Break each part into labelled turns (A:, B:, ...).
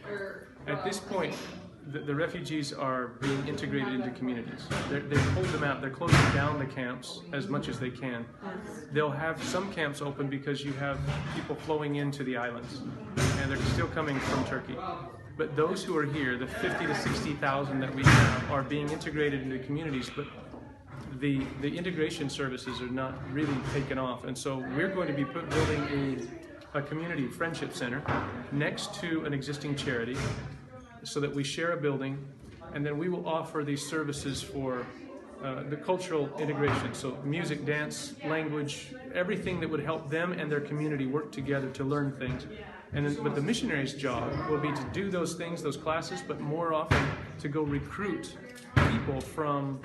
A: Sure.
B: At this point, the refugees are being integrated into communities. They've pulled them out. They're closing down the camps as much as they can. They'll have some camps open because you have people flowing into the islands, and they're still coming from Turkey. But those who are here, the 50 to 60,000 that we have, are being integrated into communities, but the integration services are not really taken off. And so we're going to be building a community friendship center next to an existing charity so that we share a building, and then we will offer these services for the cultural integration. So music, dance, language, everything that would help them and their community work together to learn things. But the missionaries' job will be to do those things, those classes, but more often to go recruit people from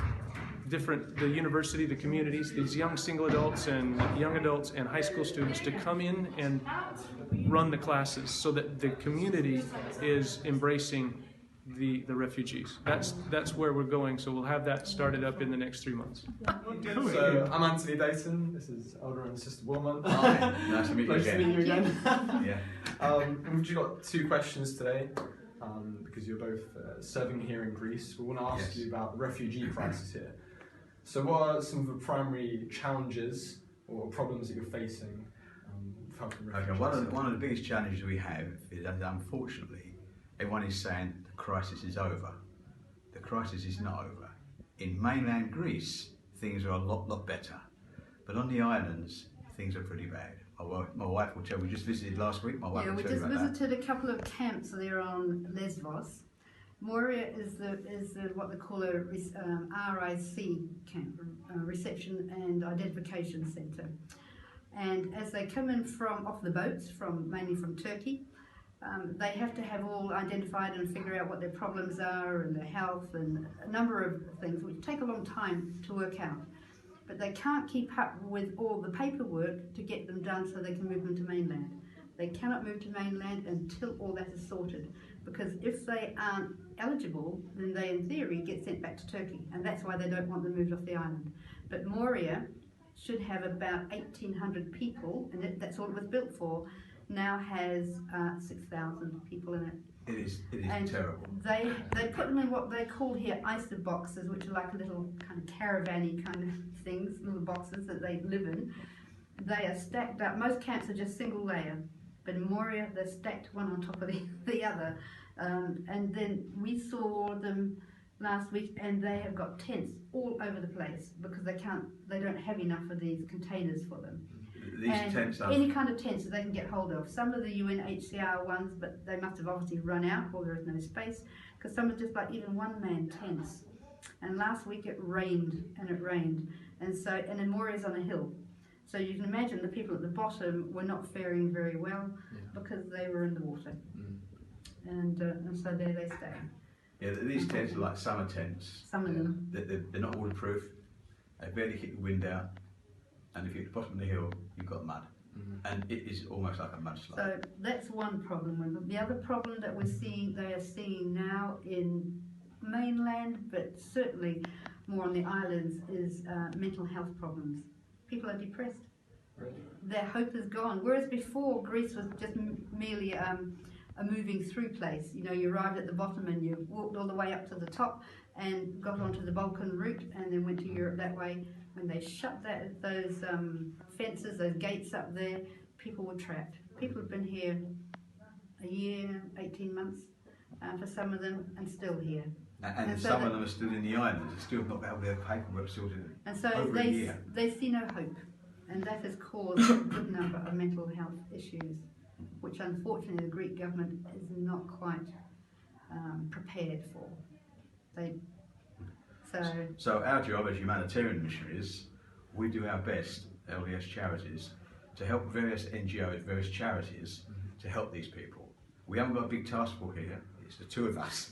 B: the university, the communities, these young single adults and young adults and high school students to come in and run the classes so that the community is embracing the refugees. That's where we're going, so we'll have that started up in the next 3 months.
A: So I'm Anthony Dayton, this is Elder and Sister Woolman.
C: Hi, nice to meet you again.
A: Nice to meet you again.
C: Yeah.
A: We've just got 2 questions today, because you're both serving here in Greece. We want to ask you about the refugee crisis here. So what are some of the primary challenges or problems that you're facing with helping refugees?
C: Okay, one of the biggest challenges we have is that unfortunately everyone is saying the crisis is over. The crisis is not over. In mainland Greece, things are a lot better. But on the islands, things are pretty bad. My wife will tell you, we just visited last week, my wife will tell you about that.
D: We just visited a couple of camps there on Lesbos. Moria is what they call a RIC camp, Reception and Identification Centre. And as they come in off the boats, mainly from Turkey, they have to have all identified and figure out what their problems are and their health and a number of things which take a long time to work out. But they can't keep up with all the paperwork to get them done so they can move them to mainland. They cannot move to mainland until all that is sorted, because if they aren't eligible, then they in theory get sent back to Turkey, and that's why they don't want them moved off the island. But Moria should have about 1,800 people, and that's all it was built for, now has 6,000 people in it.
C: It is
D: and
C: terrible.
D: They put them in what they call here ISA boxes, which are like little kind of caravan-y kind of things, little boxes that they live in. They are stacked up. Most camps are just single layer, but in Moria they're stacked one on top of the other. And then we saw them last week, and they have got tents all over the place because they don't have enough of these containers for them.
C: These tents are
D: any kind of tents that they can get hold of. Some of the UNHCR ones, but they must have obviously run out, or there is no space, because some are just like even one-man tents. And last week it rained, and in Moria's on a hill. So you can imagine the people at the bottom were not faring very well because they were in the water. And so there they stay.
C: Yeah, these tents are like summer tents.
D: Some of them.
C: They're not waterproof. They barely keep the wind out. And if you're at the bottom of the hill, you've got mud. And it is almost like a mudslide.
D: So that's one problem with them. The other problem that they are seeing now in mainland, but certainly more on the islands, is mental health problems. People are depressed.
A: Really?
D: Their hope is gone. Whereas before, Greece was just merely a moving through place. You know, you arrived at the bottom and you walked all the way up to the top and got onto the Balkan route and then went to Europe that way. When they shut those fences, those gates up there, people were trapped. People have been here a year, 18 months for some of them, and still here.
C: And
D: so
C: some of them are still in the islands, and still not able to have paperwork sorted.
D: And so
C: over a year.
D: they see no hope, and that has caused a good number of mental health issues, which unfortunately the Greek government is not quite prepared for.
C: So our job as humanitarian missionaries, we do our best, LDS charities, to help various NGOs, various charities, to help these people. We haven't got a big task force here, it's the 2 of us.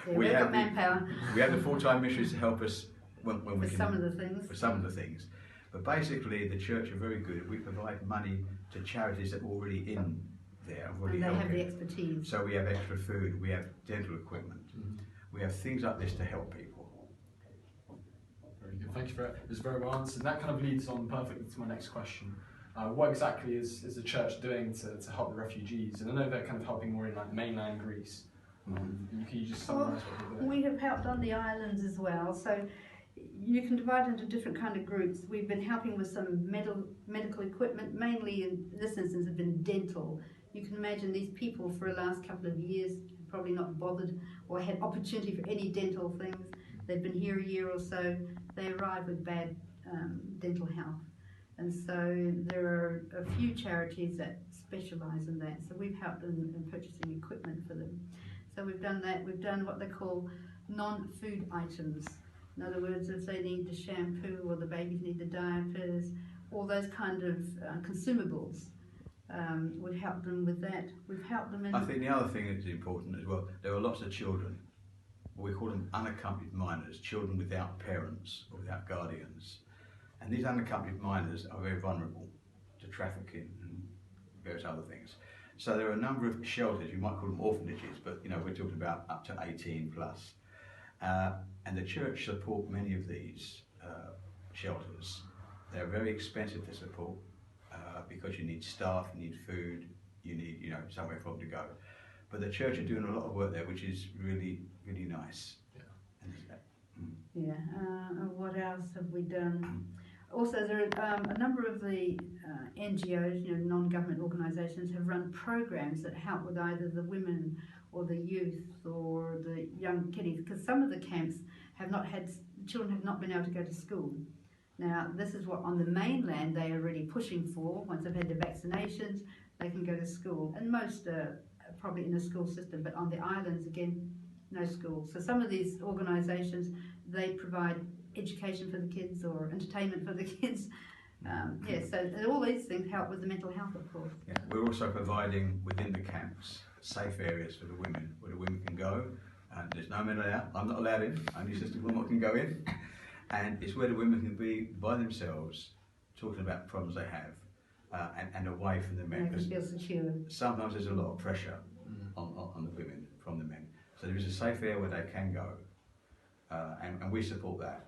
D: We have got manpower.
C: We have the full-time missionaries to help us when we can.
D: Some of the things.
C: For some of the things. But basically the church are very good. We provide money to charities that are already in there.
D: And they have the expertise.
C: So we have extra food, we have dental equipment, we have things like this to help people.
A: Very good, thank you for that. It was very well answered. And that kind of leads on perfectly to my next question. What exactly is the church doing to help the refugees? And I know they're kind of helping more in like mainland Greece. Can you just summarise what they're doing?
D: We have helped on the islands as well. So you can divide into different kind of groups. We've been helping with some medical equipment, mainly in this instance have been dental. You can imagine these people for the last couple of years have probably not bothered or had opportunity for any dental things. They've been here a year or so. They arrive with bad dental health. And so there are a few charities that specialise in that. So we've helped in purchasing equipment for them. So we've done that. We've done what they call non-food items. In other words, if they need the shampoo or the babies need the diapers, all those kind of consumables, we've helped them with that. We've helped them in...
C: I think the other thing that's important as well, there are lots of children, we call them unaccompanied minors, children without parents or without guardians. And these unaccompanied minors are very vulnerable to trafficking and various other things. So there are a number of shelters, you might call them orphanages, but you know, we're talking about up to 18 plus. And the church support many of these shelters. They're very expensive to support because you need staff, you need food, you need somewhere for them to go. But the church are doing a lot of work there, which is really, really nice.
D: Yeah. What else have we done? Also, there are a number of the NGOs, non-government organisations, have run programs that help with either the women or the youth or the young kiddies, because some of the camps children have not been able to go to school. Now, this is what on the mainland they are really pushing for. Once they've had the vaccinations, they can go to school, and most are probably in a school system, but on the islands, again, no school. So some of these organisations, they provide education for the kids or entertainment for the kids. So all these things help with the mental health, of course.
C: Yeah, we're also providing within the camps safe areas for the women, where the women can go, and there's no men allowed. I'm not allowed in, only Sister Wilmot can go in. And it's where the women can be by themselves, talking about problems they have, and away from the men.
D: They can feel secure.
C: Sometimes there's a lot of pressure on the women from the men. So there is a safe area where they can go, and we support that.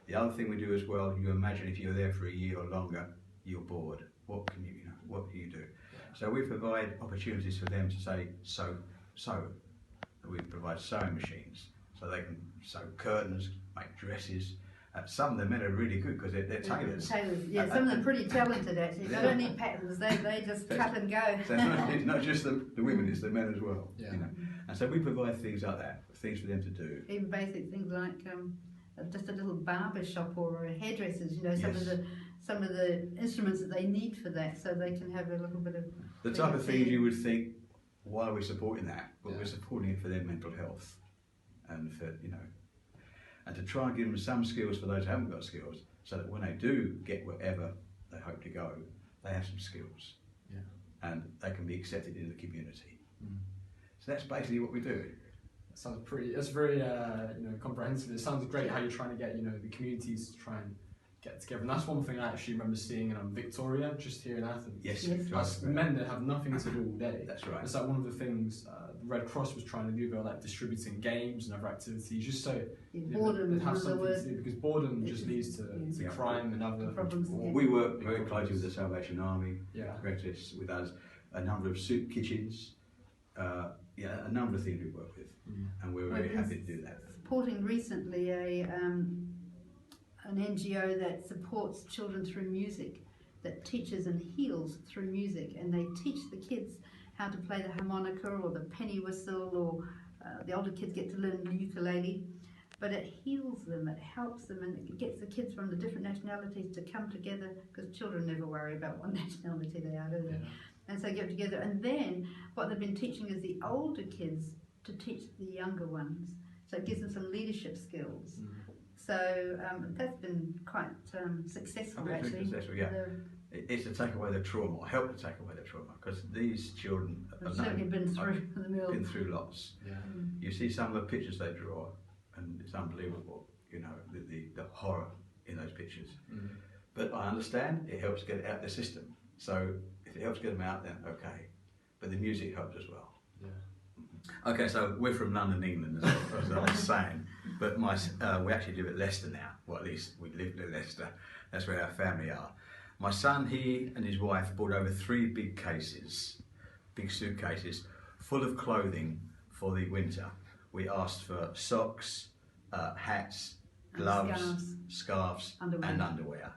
C: The other thing we do as well, you imagine if you're there for a year or longer, you're bored. What can you do? Yeah. So we provide opportunities for them to say sew. We provide sewing machines so they can sew curtains, make dresses. Some of the men are really good because they're tailors.
D: Yeah, some of them are pretty talented actually. They don't need patterns, they just cut and go.
C: So it's not just the women, it's the men as well.
A: Yeah.
C: And so we provide things like that, things for them to do.
D: Even basic things like just a little barber shop or a hairdresser's, some of the instruments that they need for that, so they can have a little bit of...
C: The type of things you would think, why are we supporting that? Well, we're supporting it for their mental health, and for and to try and give them some skills for those who haven't got skills, so that when they do get wherever they hope to go, they have some skills, and they can be accepted in the community. So that's basically what we do.
A: That's very comprehensive. It sounds great how you're trying to get the communities to try and get together, and that's one thing I actually remember seeing in Victoria, just here in Athens.
C: Yes.
A: That's men that have nothing to do all day.
C: That's right.
A: It's like one of the things the Red Cross was trying to do. They were like distributing games and other activities, just so
D: boredom
A: they'd have something to do, because boredom just leads to crime and other
D: problems.
C: We work very closely with the Salvation Army,
A: Red
C: with us, a number of soup kitchens, a number of things we work with, and we're very happy to do that.
D: Supporting recently an NGO that supports children through music, that teaches and heals through music, and they teach the kids how to play the harmonica or the penny whistle, or the older kids get to learn the ukulele, but it heals them, it helps them, and it gets the kids from the different nationalities to come together, because children never worry about what nationality they are, do they? And so they get together, and then what they've been teaching is the older kids to teach the younger ones, so it gives them some leadership skills. So that's been quite successful, actually.
C: It's to take away the trauma, or help to take away the trauma, because these children
D: have certainly been
C: through lots. You see some of the pictures they draw, and it's unbelievable, the horror in those pictures. But I understand it helps get it out of the system. So if it helps get them out, then okay. But the music helps as well. Okay, so we're from London, England, as I was saying, but we actually live at Leicester now. Well, at least we live in Leicester. That's where our family are. My son, he and his wife brought over 3 big cases, big suitcases, full of clothing for the winter. We asked for socks, hats, gloves, scarves and underwear.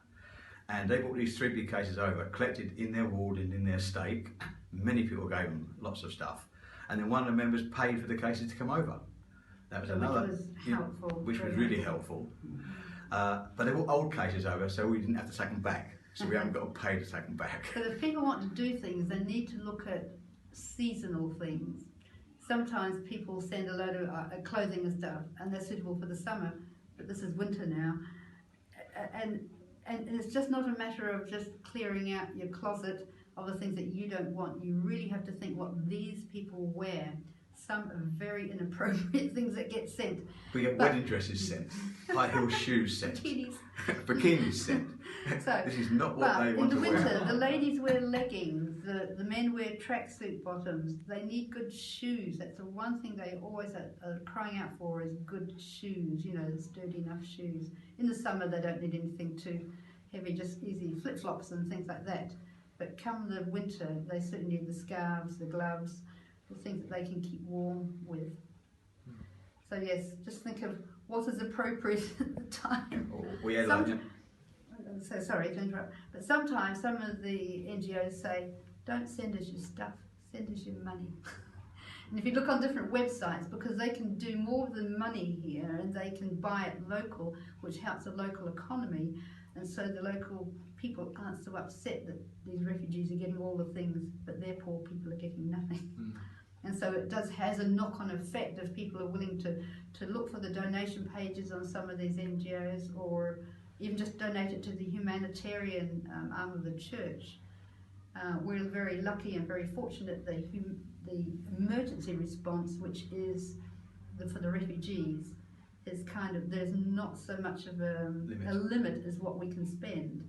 C: And they brought these 3 big cases over, collected in their ward and in their stake. Many people gave them lots of stuff. And then one of the members paid for the cases to come over. That was another, which was really helpful. But they brought old cases over, so we didn't have to take them back. So we haven't got to pay to take them back.
D: But if people want to do things, they need to look at seasonal things. Sometimes people send a load of clothing and stuff, and they're suitable for the summer, but this is winter now. And it's just not a matter of just clearing out your closet of the things that you don't want. You really have to think what these people wear. Some are very inappropriate things that get sent.
C: We get wedding dresses sent, high heel shoes sent, bikinis sent. So, this is not what they want to wear.
D: In the winter, the ladies wear leggings, the men wear tracksuit bottoms. They need good shoes. That's the one thing they always are crying out for, is good shoes, you know, sturdy enough shoes. In the summer they don't need anything too heavy, just easy flip-flops and things like that. But come the winter, they certainly need the scarves, the gloves, the things that they can keep warm with. So yes, just think of what is appropriate at the time.
C: We had
D: so sorry to interrupt, but sometimes some of the NGOs say, don't send us your stuff, send us your money. And if you look on different websites, because they can do more than money here, and they can buy it local, which helps the local economy, and so the local people aren't so upset that these refugees are getting all the things, but their poor people are getting nothing. And so it has a knock-on effect if people are willing to look for the donation pages on some of these NGOs, or even just donate it to the humanitarian arm of the church. We're very lucky and very fortunate that the emergency response, which is for the refugees, is kind of, there's not so much of a limit as what we can spend.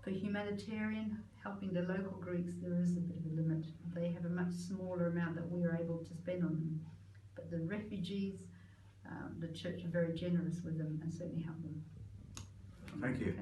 D: For humanitarian, helping the local Greeks, there is a bit of a limit. They have a much smaller amount that we are able to spend on them. But the refugees, the church are very generous with them and certainly help them.
C: Thank you.